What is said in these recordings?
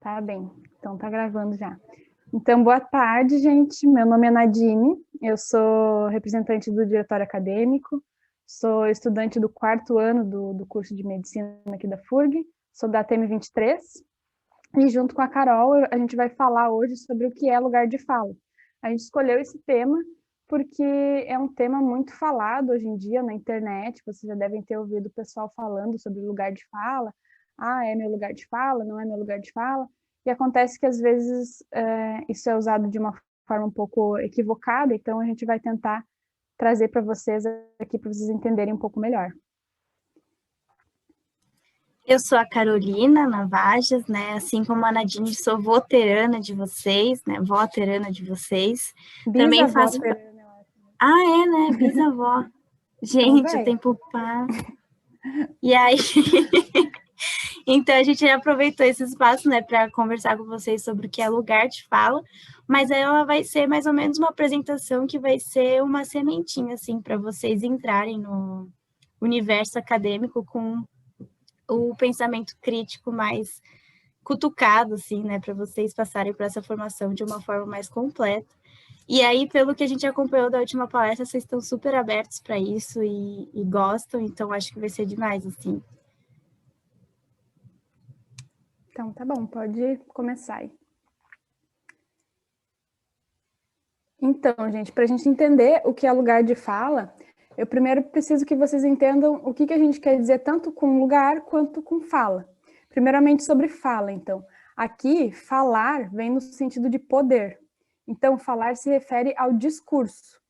Tá bem, então tá gravando já. Então, boa tarde, gente. Meu nome é Nadine, eu sou representante do diretório acadêmico, sou estudante do 4º ano do curso de medicina aqui da FURG, sou da TM 23, e junto com a Carol, a gente vai falar hoje sobre o que é lugar de fala. A gente escolheu esse tema porque é um tema muito falado hoje em dia na internet, vocês já devem ter ouvido o pessoal falando sobre lugar de fala, é meu lugar de fala, não é meu lugar de fala, e acontece que às vezes isso é usado de uma forma um pouco equivocada, então a gente vai tentar trazer para vocês aqui, para vocês entenderem um pouco melhor. Eu sou a Carolina Navajas, né? Assim como a Nadine, sou voterana de vocês, né? Voterana de vocês. Também faço. Terana, eu acho. É, né? Bisavó. Gente, o tempo passa. E aí. Então, a gente aproveitou esse espaço, né, para conversar com vocês sobre o que é lugar de fala, mas aí ela vai ser mais ou menos uma apresentação que vai ser uma sementinha, assim, para vocês entrarem no universo acadêmico com o pensamento crítico mais cutucado, assim, né, para vocês passarem por essa formação de uma forma mais completa. E aí, pelo que a gente acompanhou da última palestra, vocês estão super abertos para isso e gostam, então acho que vai ser demais, assim. Então, tá bom, pode começar aí. Então, gente, para a gente entender o que é lugar de fala, eu primeiro preciso que vocês entendam o que a gente quer dizer tanto com lugar quanto com fala. Primeiramente sobre fala, então. Aqui, falar vem no sentido de poder. Então, falar se refere ao discurso.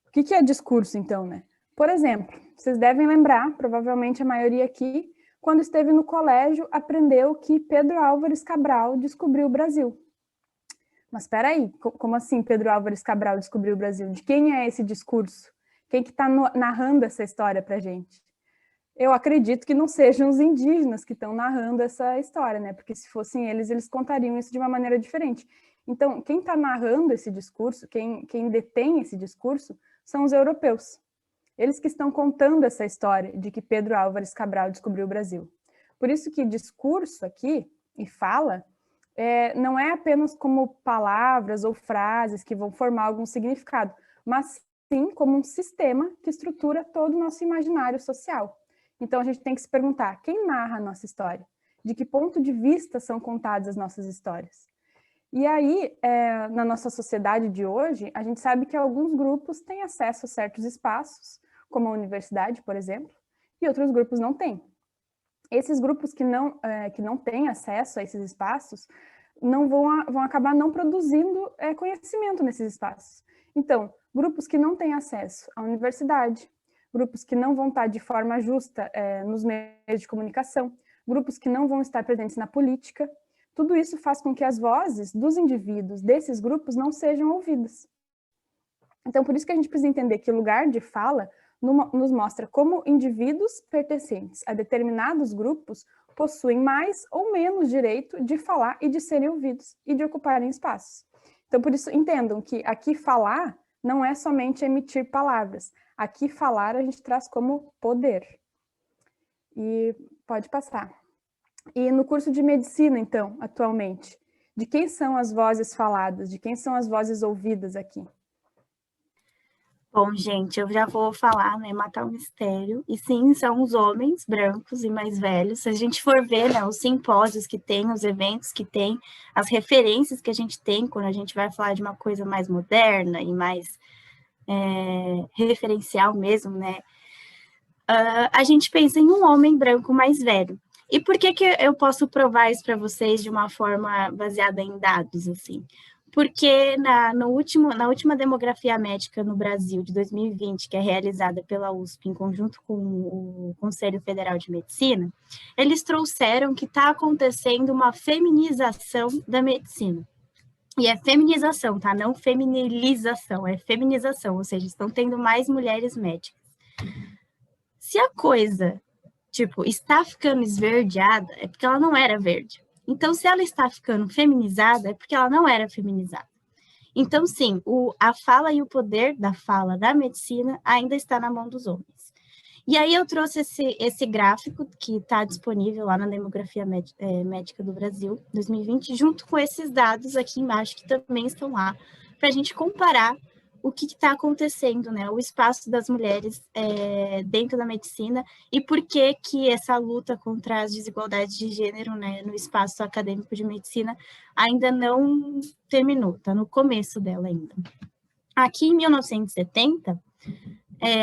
O que é discurso, então, né? Por exemplo, vocês devem lembrar, provavelmente a maioria aqui, quando esteve no colégio, aprendeu que Pedro Álvares Cabral descobriu o Brasil. Mas espera aí, como assim Pedro Álvares Cabral descobriu o Brasil? De quem é esse discurso? Quem que está narrando essa história para a gente? Eu acredito que não sejam os indígenas que estão narrando essa história, né? Porque se fossem eles, eles contariam isso de uma maneira diferente. Então, quem está narrando esse discurso, quem detém esse discurso, são os europeus. Eles que estão contando essa história de que Pedro Álvares Cabral descobriu o Brasil. Por isso que discurso aqui, e fala, não é apenas como palavras ou frases que vão formar algum significado, mas sim como um sistema que estrutura todo o nosso imaginário social. Então, a gente tem que se perguntar, quem narra a nossa história? De que ponto de vista são contadas as nossas histórias? E aí, na nossa sociedade de hoje, a gente sabe que alguns grupos têm acesso a certos espaços, como a universidade, por exemplo, e outros grupos não têm. Esses grupos que não têm acesso a esses espaços vão acabar não produzindo conhecimento nesses espaços. Então, grupos que não têm acesso à universidade, grupos que não vão estar de forma justa nos meios de comunicação, grupos que não vão estar presentes na política, tudo isso faz com que as vozes dos indivíduos desses grupos não sejam ouvidas. Então, por isso que a gente precisa entender que o lugar de fala nos mostra como indivíduos pertencentes a determinados grupos possuem mais ou menos direito de falar e de serem ouvidos e de ocuparem espaços. Então, por isso, entendam que aqui falar não é somente emitir palavras. Aqui falar a gente traz como poder. E pode passar. E no curso de medicina, então, atualmente, de quem são as vozes faladas? De quem são as vozes ouvidas aqui? Bom, gente, eu já vou falar, né, matar o mistério. E sim, são os homens brancos e mais velhos. Se a gente for ver, né, os simpósios que tem, os eventos que tem, as referências que a gente tem quando a gente vai falar de uma coisa mais moderna e mais referencial mesmo, né, a gente pensa em um homem branco mais velho. E por que eu posso provar isso para vocês de uma forma baseada em dados, assim? Porque na última demografia médica no Brasil de 2020, que é realizada pela USP em conjunto com o Conselho Federal de Medicina, eles trouxeram que está acontecendo uma feminização da medicina. E é feminização, tá? Não feminilização, é feminização, ou seja, estão tendo mais mulheres médicas. Se a coisa, tipo, está ficando esverdeada, é porque ela não era verde. Então, se ela está ficando feminizada, é porque ela não era feminizada. Então, sim, a fala e o poder da fala da medicina ainda está na mão dos homens. E aí eu trouxe esse gráfico que está disponível lá na Demografia Médica do Brasil, 2020, junto com esses dados aqui embaixo, que também estão lá, para a gente comparar o que está acontecendo, né? O espaço das mulheres dentro da medicina e por que que essa luta contra as desigualdades de gênero, né, no espaço acadêmico de medicina ainda não terminou, está no começo dela ainda. Aqui em 1970,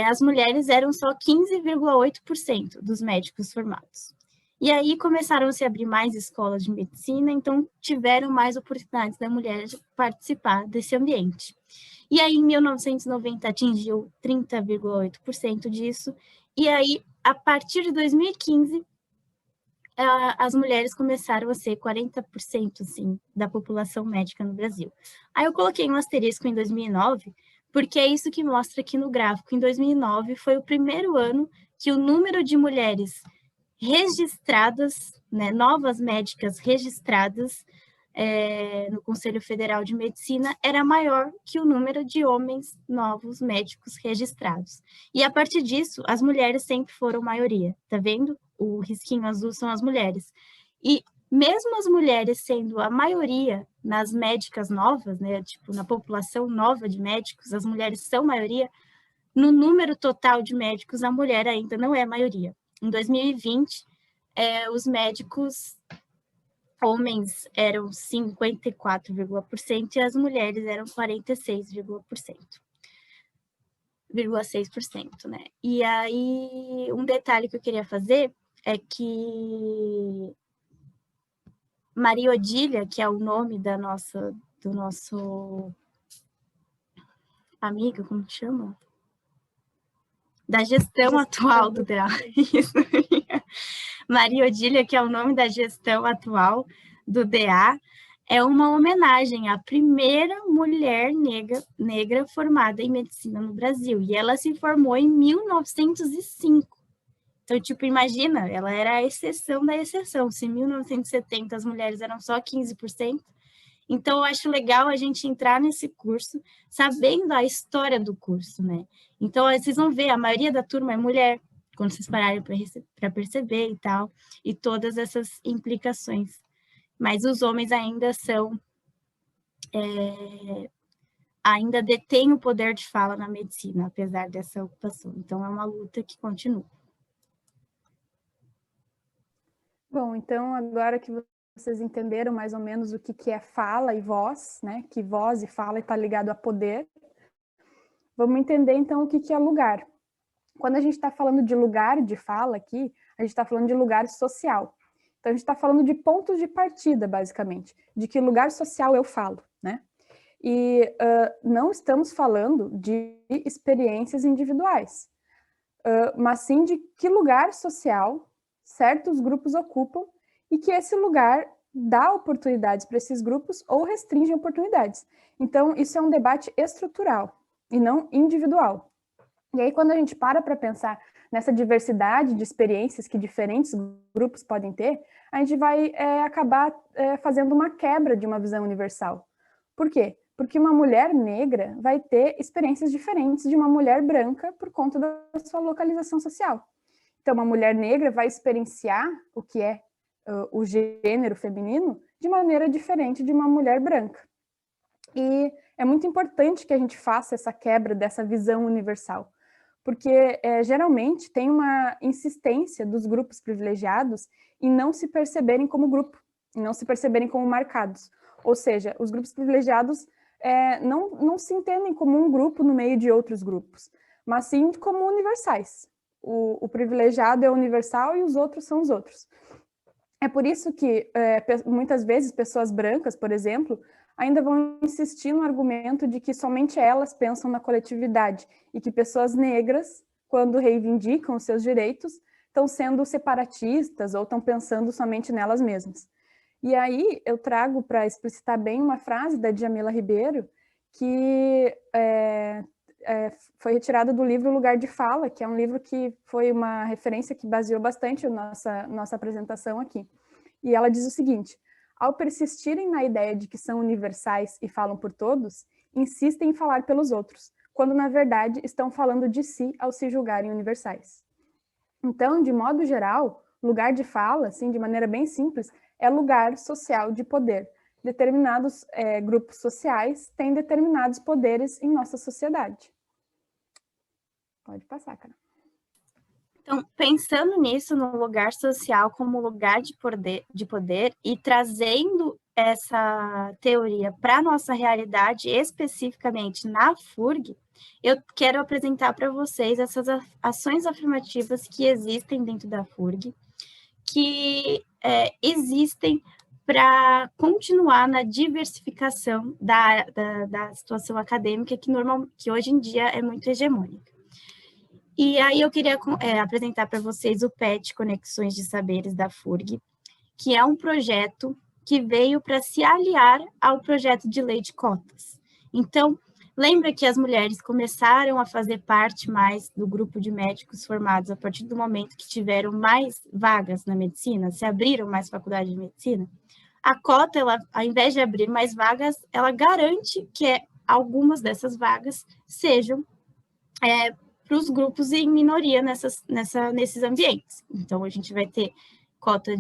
as mulheres eram só 15,8% dos médicos formados. E aí começaram a se abrir mais escolas de medicina, então tiveram mais oportunidades da mulher de participar desse ambiente. E aí, em 1990, atingiu 30,8% disso. E aí, a partir de 2015, as mulheres começaram a ser 40%, assim, da população médica no Brasil. Aí eu coloquei um asterisco em 2009, porque é isso que mostra aqui no gráfico. Em 2009, foi o primeiro ano que o número de mulheres registradas, né, novas médicas registradas, no Conselho Federal de Medicina era maior que o número de homens novos médicos registrados. E a partir disso, as mulheres sempre foram maioria, tá vendo? O risquinho azul são as mulheres. E mesmo as mulheres sendo a maioria nas médicas novas, né, tipo, na população nova de médicos, as mulheres são maioria, no número total de médicos, a mulher ainda não é maioria. Em 2020, os médicos homens eram 54,% e as mulheres eram 46,6%, né? E aí, um detalhe que eu queria fazer é que Maria Odília, que é o nome do nosso amigo, como que chama? Da gestão atual do DEA. Isso. Maria Odília, que é o nome da gestão atual do DA, é uma homenagem à primeira mulher negra formada em medicina no Brasil. E ela se formou em 1905. Então, tipo, imagina, ela era a exceção da exceção. Se em 1970 as mulheres eram só 15%, então eu acho legal a gente entrar nesse curso sabendo a história do curso, né? Então, vocês vão ver, a maioria da turma é mulher, quando vocês pararem para perceber e tal, e todas essas implicações. Mas os homens ainda ainda detêm o poder de fala na medicina, apesar dessa ocupação. Então, é uma luta que continua. Bom, então agora que vocês entenderam mais ou menos o que é fala e voz, né? Que voz e fala está ligado a poder. Vamos entender então o que é lugar. Quando a gente está falando de lugar de fala aqui, a gente está falando de lugar social. Então a gente está falando de pontos de partida, basicamente, de que lugar social eu falo, né? E não estamos falando de experiências individuais, mas sim de que lugar social certos grupos ocupam e que esse lugar dá oportunidades para esses grupos ou restringe oportunidades. Então, isso é um debate estrutural e não individual. E aí, quando a gente para pensar nessa diversidade de experiências que diferentes grupos podem ter, a gente vai acabar fazendo uma quebra de uma visão universal. Por quê? Porque uma mulher negra vai ter experiências diferentes de uma mulher branca por conta da sua localização social. Então, uma mulher negra vai experienciar o que é o gênero feminino de maneira diferente de uma mulher branca. E é muito importante que a gente faça essa quebra dessa visão universal, porque geralmente tem uma insistência dos grupos privilegiados em não se perceberem como grupo, em não se perceberem como marcados. Ou seja, os grupos privilegiados não se entendem como um grupo no meio de outros grupos, mas sim como universais. O privilegiado é universal e os outros são os outros. É por isso que, muitas vezes, pessoas brancas, por exemplo, ainda vão insistir no argumento de que somente elas pensam na coletividade e que pessoas negras, quando reivindicam os seus direitos, estão sendo separatistas ou estão pensando somente nelas mesmas. E aí eu trago para explicitar bem uma frase da Djamila Ribeiro, que foi retirada do livro Lugar de Fala, que é um livro que foi uma referência que baseou bastante a nossa apresentação aqui. E ela diz o seguinte: ao persistirem na ideia de que são universais e falam por todos, insistem em falar pelos outros, quando na verdade estão falando de si ao se julgarem universais. Então, de modo geral, lugar de fala, assim, de maneira bem simples, é lugar social de poder. Determinados grupos sociais têm determinados poderes em nossa sociedade. Pode passar, cara. Então, pensando nisso, no lugar social como lugar de poder e trazendo essa teoria para a nossa realidade, especificamente na FURG, eu quero apresentar para vocês essas ações afirmativas que existem dentro da FURG, que existem para continuar na diversificação da situação acadêmica, que hoje em dia é muito hegemônica. E aí eu queria apresentar para vocês o PET Conexões de Saberes da FURG, que é um projeto que veio para se aliar ao projeto de lei de cotas. Então, lembra que as mulheres começaram a fazer parte mais do grupo de médicos formados a partir do momento que tiveram mais vagas na medicina, se abriram mais faculdades de medicina? A cota, ela, ao invés de abrir mais vagas, ela garante que algumas dessas vagas sejam para os grupos em minoria nesses ambientes. Então, a gente vai ter cota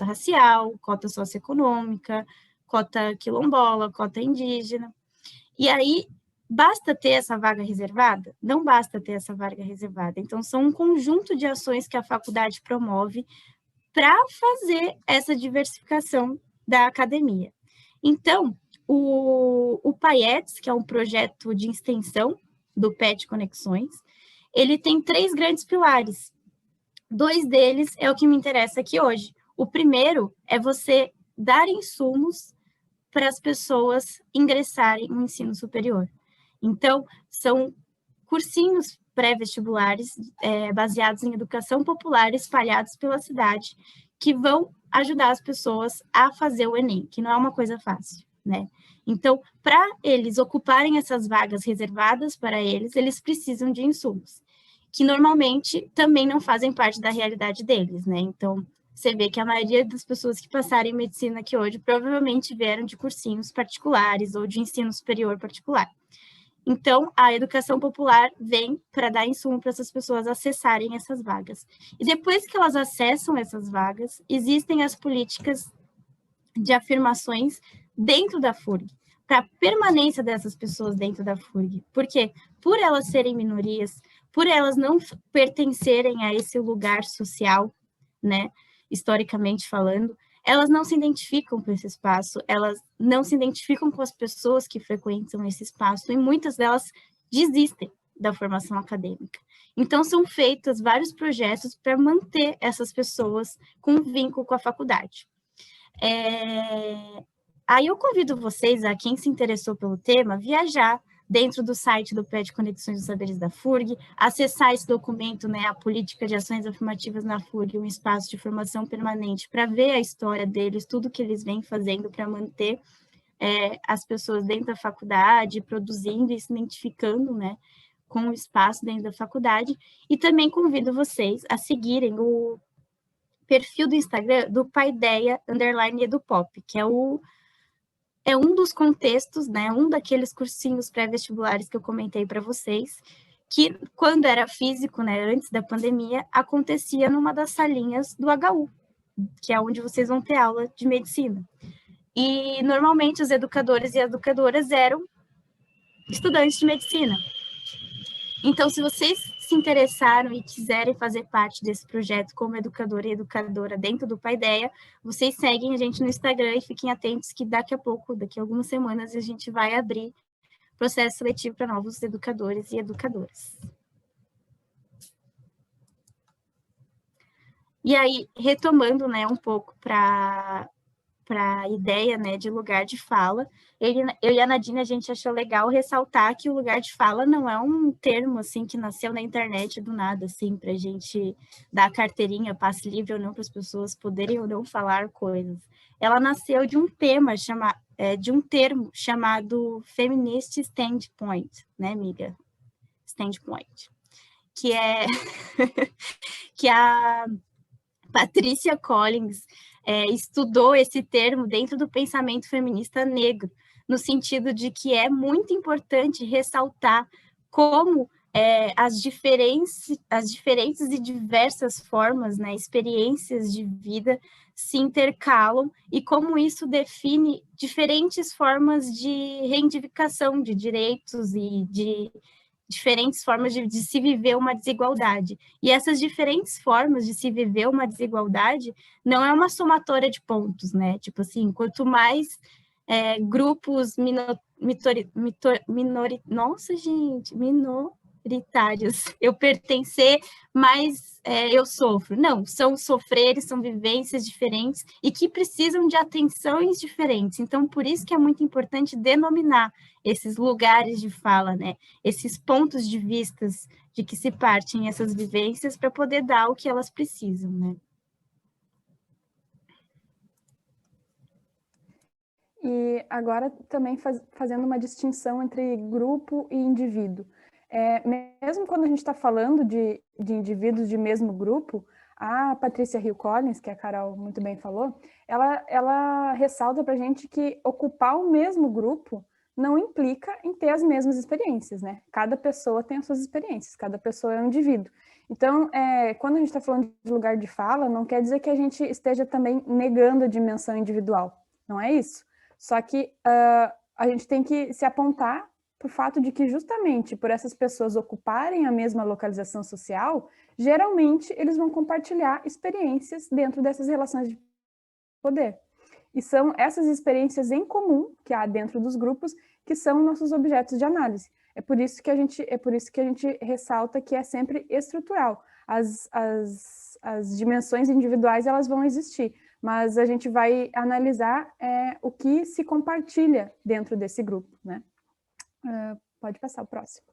racial, cota socioeconômica, cota quilombola, cota indígena. E aí, basta ter essa vaga reservada? Não basta ter essa vaga reservada. Então, são um conjunto de ações que a faculdade promove para fazer essa diversificação da academia. Então, o PAETS, que é um projeto de extensão do PET Conexões, ele tem 3 grandes pilares. 2 deles é o que me interessa aqui hoje. O primeiro é você dar insumos para as pessoas ingressarem no ensino superior. Então, são cursinhos pré-vestibulares baseados em educação popular espalhados pela cidade, que vão ajudar as pessoas a fazer o Enem, que não é uma coisa fácil, né? Então, para eles ocuparem essas vagas reservadas para eles, eles precisam de insumos, que normalmente também não fazem parte da realidade deles, né? Então, você vê que a maioria das pessoas que passaram em medicina aqui hoje provavelmente vieram de cursinhos particulares ou de ensino superior particular. Então, a educação popular vem para dar insumo para essas pessoas acessarem essas vagas. E depois que elas acessam essas vagas, existem as políticas de afirmações dentro da FURG, para a permanência dessas pessoas dentro da FURG. Porque, por elas serem minorias, por elas não pertencerem a esse lugar social, né, historicamente falando, elas não se identificam com esse espaço, elas não se identificam com as pessoas que frequentam esse espaço, e muitas delas desistem da formação acadêmica. Então, são feitos vários projetos para manter essas pessoas com vínculo com a faculdade. Aí eu convido vocês, a quem se interessou pelo tema, viajar dentro do site do PET Conexões dos Saberes da FURG, acessar esse documento, né, a Política de Ações Afirmativas na FURG, um espaço de formação permanente, para ver a história deles, tudo que eles vêm fazendo para manter as pessoas dentro da faculdade, produzindo e se identificando, né, com o espaço dentro da faculdade. E também convido vocês a seguirem o perfil do Instagram do Paideia_EduPop, que é um dos contextos, né, um daqueles cursinhos pré-vestibulares que eu comentei para vocês, que quando era físico, né, antes da pandemia, acontecia numa das salinhas do HU, que é onde vocês vão ter aula de medicina. E normalmente os educadores e educadoras eram estudantes de medicina. Então, se vocês se interessaram e quiserem fazer parte desse projeto como educador e educadora dentro do Paideia, vocês seguem a gente no Instagram e fiquem atentos que daqui a pouco, daqui a algumas semanas, a gente vai abrir processo seletivo para novos educadores e educadoras. E aí, retomando, né, um pouco para a ideia, né, de lugar de fala, eu e a Nadine, a gente achou legal ressaltar que o lugar de fala não é um termo, assim, que nasceu na internet do nada, assim, para a gente dar carteirinha, passe livre ou não, para as pessoas poderem ou não falar coisas. Ela nasceu de um de um termo chamado Feminist Standpoint, né, amiga? Standpoint. Que é que a Patricia Collins estudou esse termo dentro do pensamento feminista negro, no sentido de que é muito importante ressaltar como as diferentes e diversas formas, né, experiências de vida se intercalam e como isso define diferentes formas de reivindicação de direitos e de diferentes formas de se viver uma desigualdade. E essas diferentes formas de se viver uma desigualdade não é uma somatória de pontos, né? Tipo assim, quanto mais grupos minoritários eu pertencer, mais eu sofro. Não, são sofreres, são vivências diferentes e que precisam de atenções diferentes. Então, por isso que é muito importante denominar esses lugares de fala, né? Esses pontos de vistas de que se partem essas vivências para poder dar o que elas precisam, né? E agora também fazendo uma distinção entre grupo e indivíduo. Mesmo quando a gente está falando de indivíduos de mesmo grupo, a Patrícia Hill Collins, que a Carol muito bem falou, ela ressalta para a gente que ocupar o mesmo grupo não implica em ter as mesmas experiências, né? Cada pessoa tem as suas experiências, cada pessoa é um indivíduo. Então, quando a gente está falando de lugar de fala, não quer dizer que a gente esteja também negando a dimensão individual, não é isso. Só que a gente tem que se apontar para o fato de que justamente por essas pessoas ocuparem a mesma localização social, geralmente eles vão compartilhar experiências dentro dessas relações de poder. E são essas experiências em comum que há dentro dos grupos que são nossos objetos de análise. É por isso que a gente ressalta que é sempre estrutural. As dimensões individuais elas vão existir, mas a gente vai analisar o que se compartilha dentro desse grupo, né? Pode passar o próximo.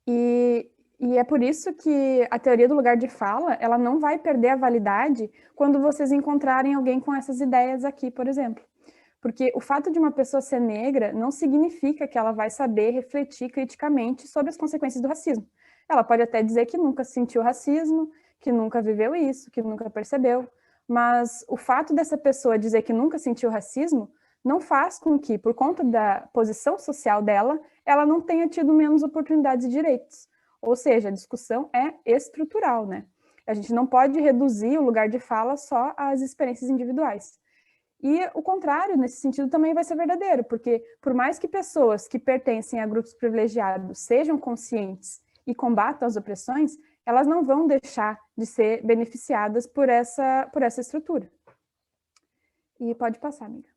E é por isso que a teoria do lugar de fala, ela não vai perder a validade quando vocês encontrarem alguém com essas ideias aqui, por exemplo. Porque o fato de uma pessoa ser negra não significa que ela vai saber refletir criticamente sobre as consequências do racismo. Ela pode até dizer que nunca sentiu racismo, que nunca viveu isso, que nunca percebeu, mas o fato dessa pessoa dizer que nunca sentiu racismo não faz com que, por conta da posição social dela, ela não tenha tido menos oportunidades e direitos. Ou seja, a discussão é estrutural, né? A gente não pode reduzir o lugar de fala só às experiências individuais. E o contrário, nesse sentido, também vai ser verdadeiro, porque por mais que pessoas que pertencem a grupos privilegiados sejam conscientes e combatam as opressões, elas não vão deixar de ser beneficiadas por essa estrutura. E pode passar, amiga.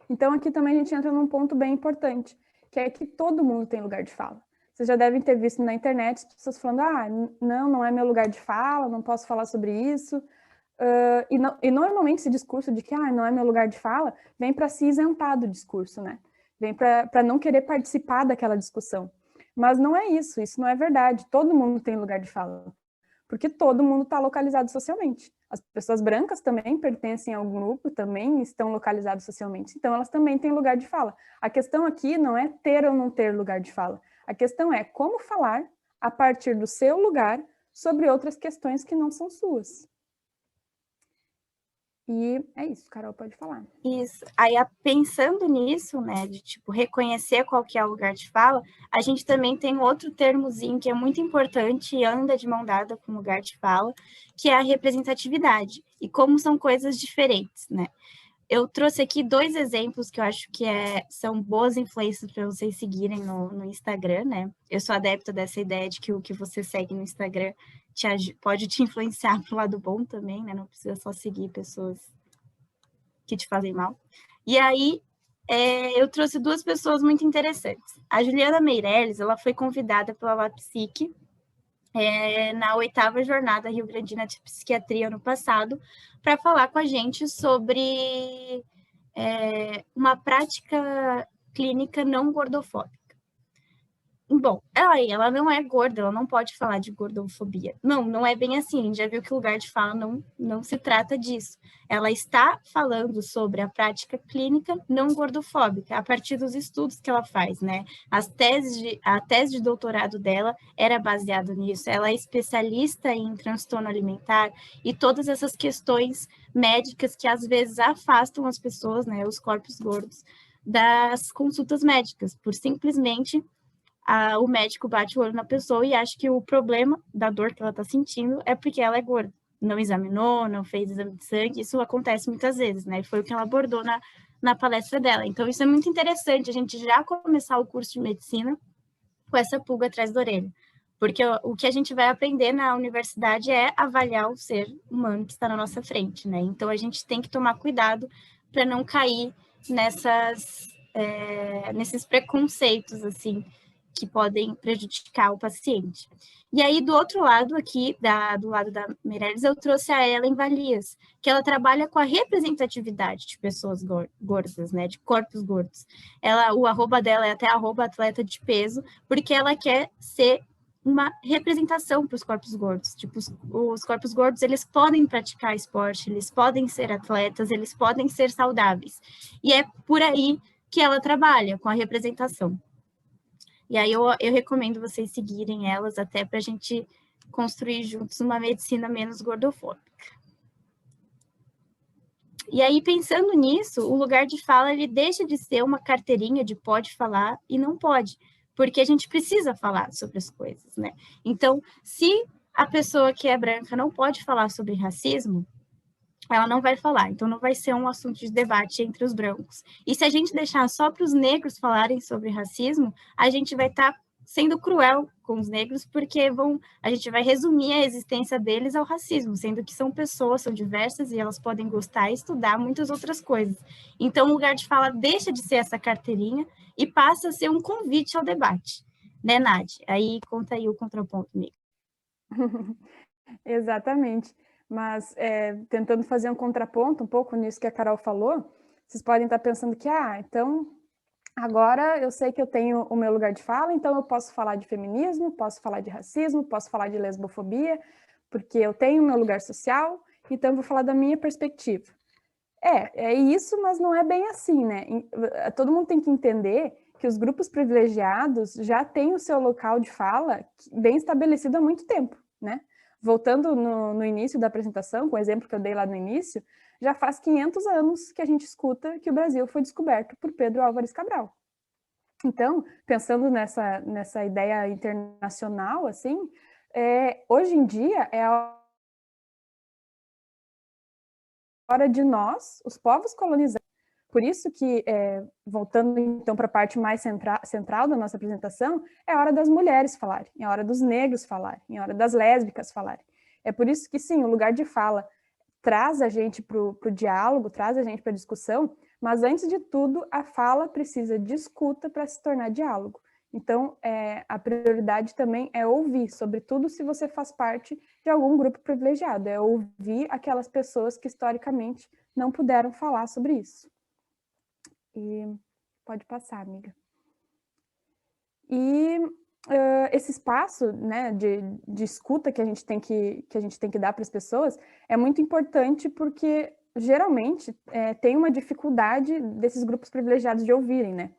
Então, aqui também a gente entra num ponto bem importante, que é que todo mundo tem lugar de fala. Vocês já devem ter visto na internet as pessoas falando, não é meu lugar de fala, não posso falar sobre isso. E normalmente esse discurso de que não é meu lugar de fala, vem para se isentar do discurso, né? Vem para não querer participar daquela discussão. Mas não é isso não é verdade. Todo mundo tem lugar de fala, porque todo mundo está localizado socialmente. As pessoas brancas também pertencem a algum grupo, também estão localizadas socialmente, então elas também têm lugar de fala. A questão aqui não é ter ou não ter lugar de fala, a questão é como falar a partir do seu lugar sobre outras questões que não são suas. E é isso, Carol, pode falar. Isso. Aí, pensando nisso, né, de, tipo, reconhecer qual que é o lugar de fala, a gente também tem outro termozinho que é muito importante e anda de mão dada com o lugar de fala, que é a representatividade, e como são coisas diferentes, né? Eu trouxe aqui 2 exemplos que eu acho que são boas influências para vocês seguirem no Instagram, né? Eu sou adepta dessa ideia de que o que você segue no Instagram pode te influenciar para o lado bom também, né? Não precisa só seguir pessoas que te fazem mal. E aí, eu trouxe 2 pessoas muito interessantes. A Juliana Meirelles, ela foi convidada pela LAPSIC na 8ª Jornada Rio Grandina de Psiquiatria ano passado, para falar com a gente sobre uma prática clínica não gordofóbica. Bom, ela não é gorda, ela não pode falar de gordofobia. Não é bem assim, a gente já viu que o lugar de fala não se trata disso. Ela está falando sobre a prática clínica não gordofóbica, a partir dos estudos que ela faz, né? A tese de doutorado dela era baseada nisso, ela é especialista em transtorno alimentar e todas essas questões médicas que às vezes afastam as pessoas, né, os corpos gordos, das consultas médicas, por simplesmente o médico bate o olho na pessoa e acha que o problema da dor que ela está sentindo é porque ela é gorda. Não examinou, não fez exame de sangue, isso acontece muitas vezes, né? Foi o que ela abordou na palestra dela. Então, isso é muito interessante, a gente já começar o curso de medicina com essa pulga atrás da orelha. Porque o que a gente vai aprender na universidade é avaliar o ser humano que está na nossa frente, né? Então, a gente tem que tomar cuidado para não cair nesses preconceitos, assim, que podem prejudicar o paciente. E aí, do outro lado aqui, do lado da Meirelles, eu trouxe a Ellen Valias, que ela trabalha com a representatividade de pessoas gordas, né, de corpos gordos. O arroba dela é até @atleta de peso, porque ela quer ser uma representação para os corpos gordos. Tipo, os corpos gordos, eles podem praticar esporte, eles podem ser atletas, eles podem ser saudáveis. E é por aí que ela trabalha, com a representação. E aí eu recomendo vocês seguirem elas até para a gente construir juntos uma medicina menos gordofóbica. E aí, pensando nisso, o lugar de fala, ele deixa de ser uma carteirinha de pode falar e não pode, porque a gente precisa falar sobre as coisas, né? Então, se a pessoa que é branca não pode falar sobre racismo, ela não vai falar, então não vai ser um assunto de debate entre os brancos. E se a gente deixar só para os negros falarem sobre racismo, a gente vai estar sendo cruel com os negros, porque a gente vai resumir a existência deles ao racismo, sendo que são pessoas, são diversas e elas podem gostar e estudar muitas outras coisas. Então, o lugar de fala deixa de ser essa carteirinha e passa a ser um convite ao debate. Né, Nath? Aí, conta aí o contraponto, amiga. Exatamente. Mas tentando fazer um contraponto um pouco nisso que a Carol falou, vocês podem estar pensando que, então, agora eu sei que eu tenho o meu lugar de fala, então eu posso falar de feminismo, posso falar de racismo, posso falar de lesbofobia, porque eu tenho o meu lugar social, então eu vou falar da minha perspectiva. É isso, mas não é bem assim, né? Todo mundo tem que entender que os grupos privilegiados já têm o seu local de fala bem estabelecido há muito tempo, né? Voltando no início da apresentação, com o exemplo que eu dei lá no início, já faz 500 anos que a gente escuta que o Brasil foi descoberto por Pedro Álvares Cabral. Então, pensando nessa ideia internacional, assim, hoje em dia é a hora de nós, os povos colonizados. Por isso que, voltando então para a parte mais central da nossa apresentação, é a hora das mulheres falarem, é a hora dos negros falarem, é a hora das lésbicas falarem. É por isso que, sim, o lugar de fala traz a gente para o diálogo, traz a gente para a discussão, mas antes de tudo, a fala precisa de escuta para se tornar diálogo. Então, a prioridade também é ouvir, sobretudo se você faz parte de algum grupo privilegiado, é ouvir aquelas pessoas que historicamente não puderam falar sobre isso. E pode passar, amiga. E esse espaço, né, de escuta que a gente tem que dar para as pessoas é muito importante porque geralmente tem uma dificuldade desses grupos privilegiados de ouvirem, né?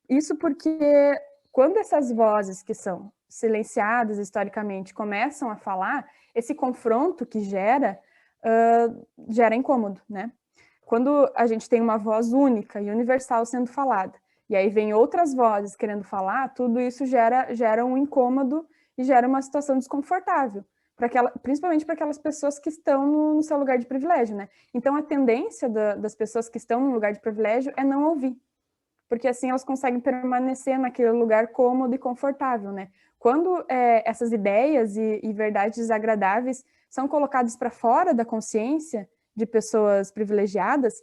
Isso porque quando essas vozes que são silenciadas historicamente começam a falar, esse confronto que gera incômodo, né? Quando a gente tem uma voz única e universal sendo falada, e aí vem outras vozes querendo falar, tudo isso gera um incômodo e gera uma situação desconfortável, principalmente para aquelas pessoas que estão no seu lugar de privilégio, né? Então, a tendência das pessoas que estão no lugar de privilégio é não ouvir, porque assim elas conseguem permanecer naquele lugar cômodo e confortável, né? Quando essas ideias e verdades desagradáveis são colocadas para fora da consciência de pessoas privilegiadas,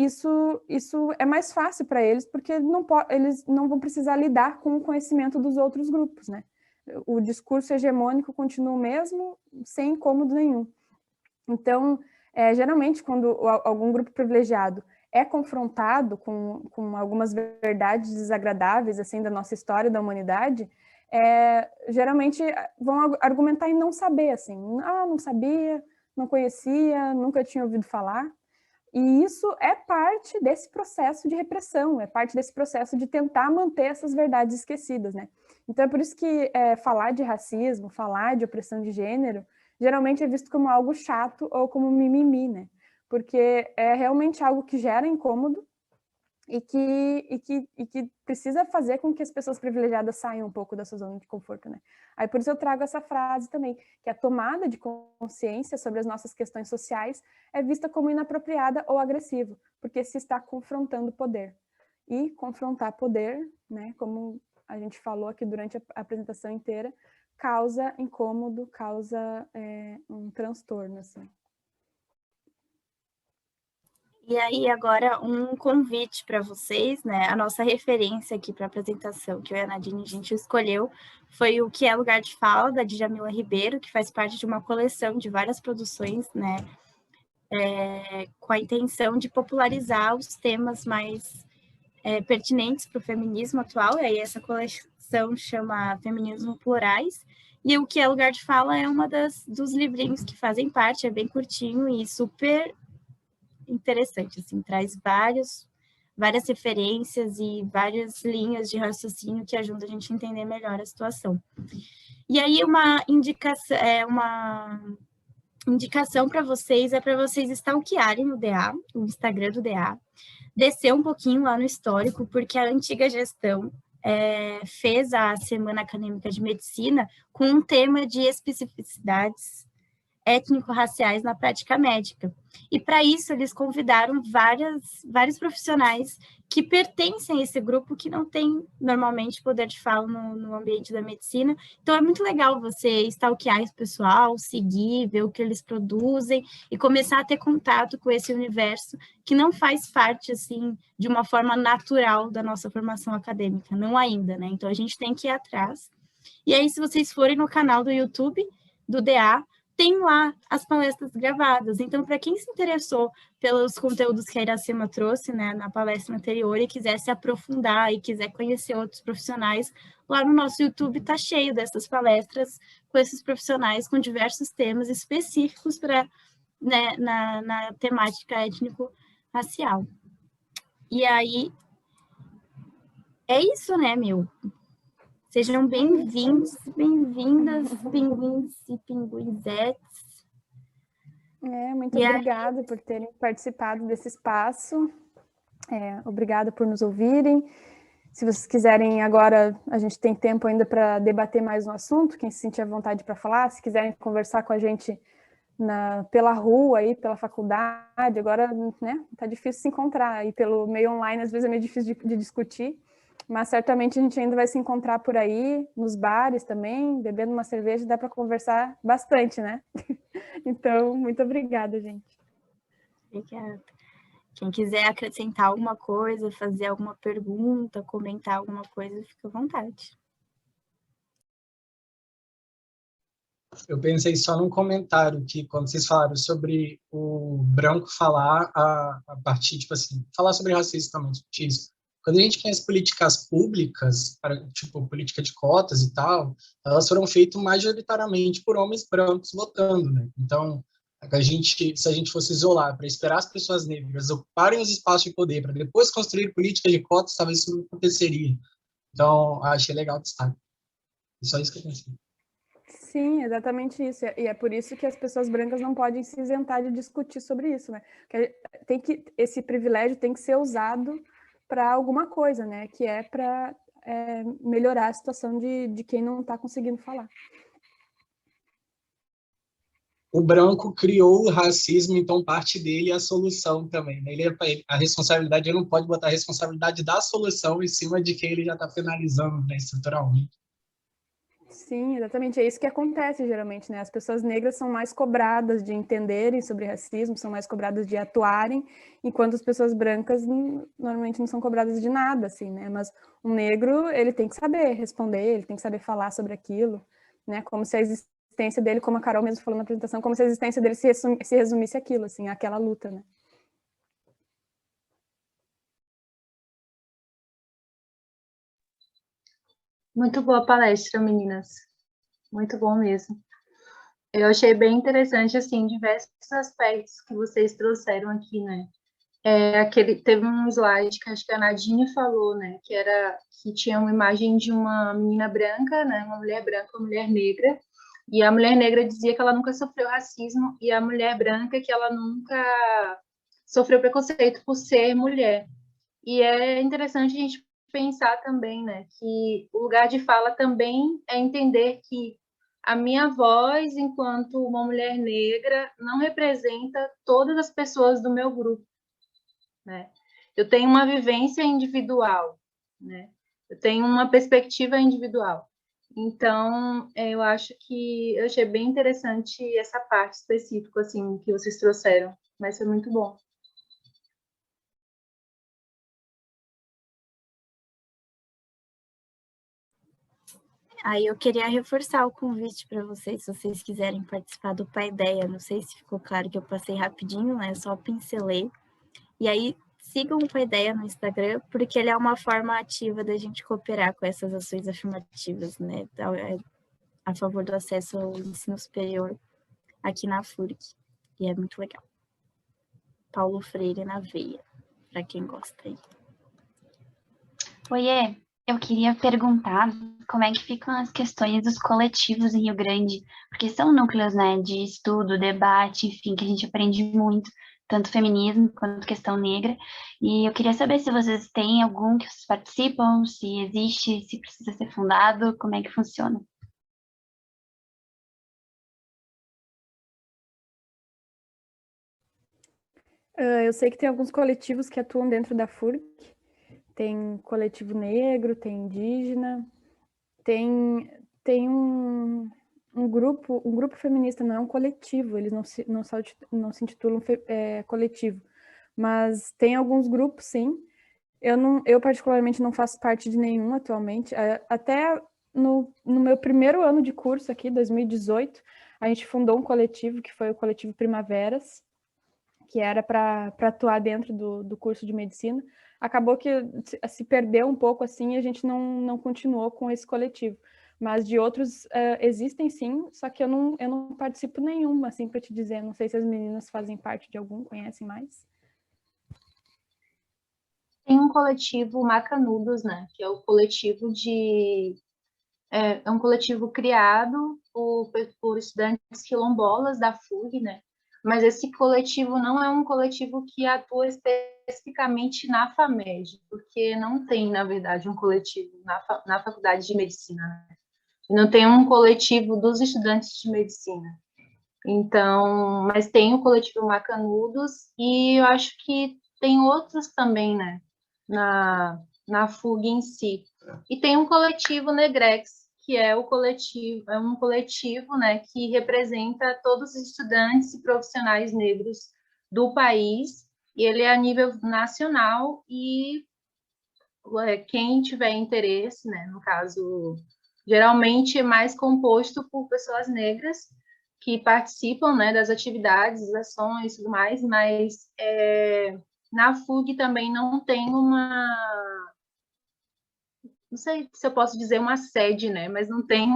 isso é mais fácil para eles, porque eles não vão precisar lidar com o conhecimento dos outros grupos, né? O discurso hegemônico continua o mesmo, sem incômodo nenhum. Então, geralmente, quando algum grupo privilegiado é confrontado com algumas verdades desagradáveis assim da nossa história, da humanidade, geralmente vão argumentar em não saber, assim, não sabia, não conhecia, nunca tinha ouvido falar. E isso é parte desse processo de repressão, é parte desse processo de tentar manter essas verdades esquecidas, né? Então é por isso que falar de racismo, falar de opressão de gênero, geralmente é visto como algo chato ou como mimimi, né? Porque é realmente algo que gera incômodo e que precisa fazer com que as pessoas privilegiadas saiam um pouco da sua zona de conforto, né? Aí por isso eu trago essa frase também, que a tomada de consciência sobre as nossas questões sociais é vista como inapropriada ou agressivo, porque se está confrontando poder. E confrontar poder, né, como a gente falou aqui durante a apresentação inteira, causa incômodo, causa um transtorno, assim. E aí, agora, um convite para vocês, né? A nossa referência aqui para a apresentação que eu e a Nadine a gente escolheu foi o Que é Lugar de Fala, da Djamila Ribeiro, que faz parte de uma coleção de várias produções, né? Com a intenção de popularizar os temas mais pertinentes para o feminismo atual, e aí essa coleção chama Feminismo Plurais, e o Que é Lugar de Fala é uma dos livrinhos que fazem parte, é bem curtinho e super interessante, assim, traz várias referências e várias linhas de raciocínio que ajudam a gente a entender melhor a situação. E aí uma indicação para vocês é para vocês stalkearem o DA, o Instagram do DA, descer um pouquinho lá no histórico, porque a antiga gestão fez a Semana Acadêmica de Medicina com um tema de especificidades étnico-raciais na prática médica. E para isso eles convidaram vários profissionais que pertencem a esse grupo que não tem normalmente poder de fala no ambiente da medicina. Então é muito legal você stalkear esse pessoal, seguir, ver o que eles produzem e começar a ter contato com esse universo que não faz parte assim de uma forma natural da nossa formação acadêmica, não ainda, né? Então a gente tem que ir atrás. E aí, se vocês forem no canal do YouTube do DA, tem lá as palestras gravadas. Então, para quem se interessou pelos conteúdos que a Iracema trouxe, né, na palestra anterior e quiser se aprofundar e quiser conhecer outros profissionais, lá no nosso YouTube está cheio dessas palestras com esses profissionais com diversos temas específicos para, né, na temática étnico-racial. E aí, é isso, né, meu? Sejam bem-vindos, bem-vindas, pinguins e pinguinzetes. Muito obrigada por terem participado desse espaço. Obrigada por nos ouvirem. Se vocês quiserem, agora a gente tem tempo ainda para debater mais um assunto, quem se sentir à vontade para falar, se quiserem conversar com a gente pela rua, aí, pela faculdade, agora, né, tá difícil se encontrar, aí pelo meio online às vezes é meio difícil de discutir, mas certamente a gente ainda vai se encontrar por aí, nos bares também, bebendo uma cerveja, dá para conversar bastante, né? Então, muito obrigada, gente. Obrigada. Quem quiser acrescentar alguma coisa, fazer alguma pergunta, comentar alguma coisa, fica à vontade. Eu pensei só num comentário que, quando vocês falaram sobre o branco falar a partir, tipo assim, falar sobre racismo também, discutir isso. Quando a gente pensa políticas públicas, tipo, política de cotas e tal, elas foram feitas majoritariamente por homens brancos votando, né? Então, se a gente fosse isolar para esperar as pessoas negras ocuparem os espaços de poder para depois construir políticas de cotas, talvez isso não aconteceria. Então, achei legal o destaque. É só isso que eu pensei. Sim, exatamente isso. E é por isso que as pessoas brancas não podem se isentar de discutir sobre isso, né? Esse privilégio tem que ser usado para alguma coisa, né? Que é para melhorar a situação de quem não está conseguindo falar. O branco criou o racismo, então parte dele é a solução também, né? A responsabilidade, ele não pode botar a responsabilidade da solução em cima de quem ele já está penalizando, né, estruturalmente. Sim, exatamente. É isso que acontece geralmente, né? As pessoas negras são mais cobradas de entenderem sobre racismo, são mais cobradas de atuarem, enquanto as pessoas brancas normalmente não são cobradas de nada, assim, né? Mas um negro, ele tem que saber responder, ele tem que saber falar sobre aquilo, né? Como se a existência dele, como a Carol mesmo falou na apresentação, como se a existência dele se resumisse aquilo, assim, aquela luta, né? Muito boa palestra, meninas. Muito bom mesmo. Eu achei bem interessante, assim, diversos aspectos que vocês trouxeram aqui, né? Teve um slide que acho que a Nadine falou, né? Que tinha uma imagem de uma menina branca, né? Uma mulher branca, uma mulher negra. E a mulher negra dizia que ela nunca sofreu racismo e a mulher branca que ela nunca sofreu preconceito por ser mulher. E é interessante a gente pensar também, né, que o lugar de fala também é entender que a minha voz, enquanto uma mulher negra, não representa todas as pessoas do meu grupo, né? Eu tenho uma vivência individual, né? Eu tenho uma perspectiva individual. Então, eu acho que eu achei bem interessante essa parte específica, assim, que vocês trouxeram, mas foi muito bom. Aí eu queria reforçar o convite para vocês, se vocês quiserem participar do Paideia. Não sei se ficou claro que eu passei rapidinho, né? Só pincelei. E aí, sigam o Paideia no Instagram, porque ele é uma forma ativa da gente cooperar com essas ações afirmativas, né? A favor do acesso ao ensino superior aqui na FURG. E é muito legal. Paulo Freire na veia, para quem gosta aí. Oiê, eu queria perguntar como é que ficam as questões dos coletivos em Rio Grande, porque são núcleos, né, de estudo, debate, enfim, que a gente aprende muito, tanto feminismo quanto questão negra, e eu queria saber se vocês têm algum que vocês participam, se existe, se precisa ser fundado, como é que funciona. Eu sei que tem alguns coletivos que atuam dentro da FURG, tem coletivo negro, tem indígena, tem um grupo feminista, não é um coletivo, eles não se intitulam coletivo, mas tem alguns grupos, sim. Eu particularmente não faço parte de nenhum atualmente, até no meu primeiro ano de curso aqui, 2018, a gente fundou um coletivo, que foi o Coletivo Primaveras, que era para atuar dentro do curso de medicina. Acabou que se perdeu um pouco assim, e a gente não continuou com esse coletivo. Mas de outros existem sim, só que eu não participo nenhum, assim, para te dizer. Não sei se as meninas fazem parte de algum, conhecem mais. Tem um coletivo Macanudos, né, que é o coletivo de... É um coletivo criado por estudantes quilombolas da FURG, né, mas esse coletivo não é um coletivo que atua especificamente na FAMED, porque não tem, na verdade, um coletivo na Faculdade de Medicina, né? Não tem um coletivo dos estudantes de medicina. Então, mas tem o coletivo Macanudos e eu acho que tem outros também, né, na FUG em si. E tem um coletivo Negrex, que é um coletivo, né, que representa todos os estudantes e profissionais negros do país, e ele é a nível nacional e quem tiver interesse, né, no caso, geralmente é mais composto por pessoas negras que participam, né, das atividades, das ações e tudo mais, mas na FUG também não tem não sei se eu posso dizer uma sede, né, mas não tem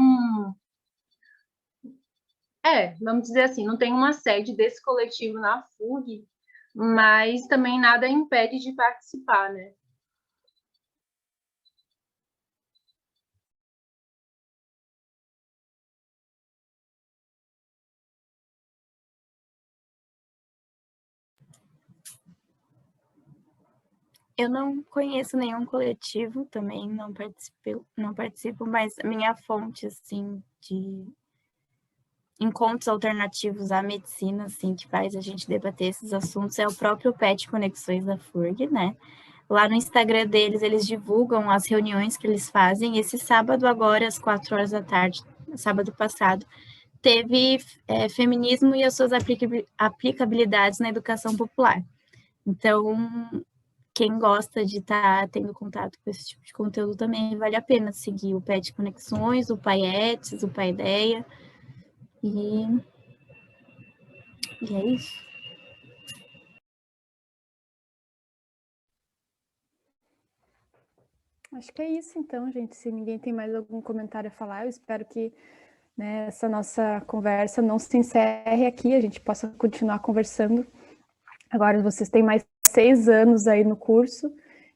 vamos dizer assim, não tem uma sede desse coletivo na FUG, mas também nada impede de participar, né. Eu não conheço nenhum coletivo, também não participo, mas a minha fonte, assim, de encontros alternativos à medicina, assim, que faz a gente debater esses assuntos, é o próprio PET Conexões da FURG, né? Lá no Instagram deles, eles divulgam as reuniões que eles fazem. Esse sábado agora, às 4 horas da tarde, sábado passado, teve feminismo e as suas aplicabilidades na educação popular. Então, quem gosta de estar tendo contato com esse tipo de conteúdo também, vale a pena seguir o PET Conexões, o Paietes, o Paideia. E é isso. Acho que é isso então, gente. Se ninguém tem mais algum comentário a falar, eu espero que, né, essa nossa conversa não se encerre aqui, a gente possa continuar conversando. Agora vocês têm mais 6 anos aí no curso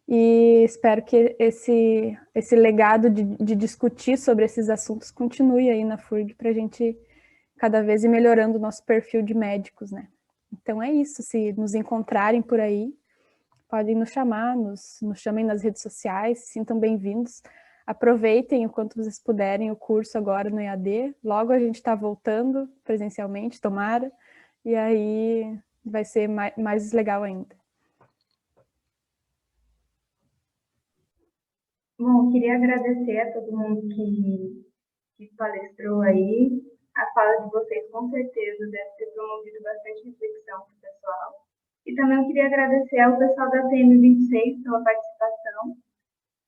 e espero que esse legado de discutir sobre esses assuntos continue aí na FURG para a gente cada vez ir melhorando o nosso perfil de médicos, né? Então é isso, se nos encontrarem por aí, podem nos chamar, nos chamem nas redes sociais, se sintam bem-vindos. Aproveitem o quanto vocês puderem o curso agora no EAD. Logo a gente está voltando presencialmente, tomara, e aí vai ser mais legal ainda. Bom, queria agradecer a todo mundo que palestrou aí. A fala de vocês, com certeza, deve ter promovido bastante reflexão para o pessoal. E também eu queria agradecer ao pessoal da TM26 pela participação.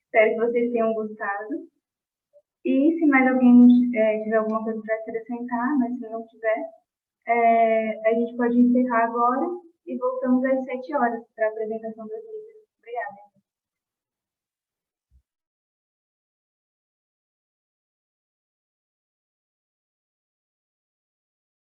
Espero que vocês tenham gostado. E se mais alguém tiver alguma coisa para acrescentar, mas se não tiver, a gente pode encerrar agora e voltamos às 7 horas para a apresentação das vídeos. Obrigada.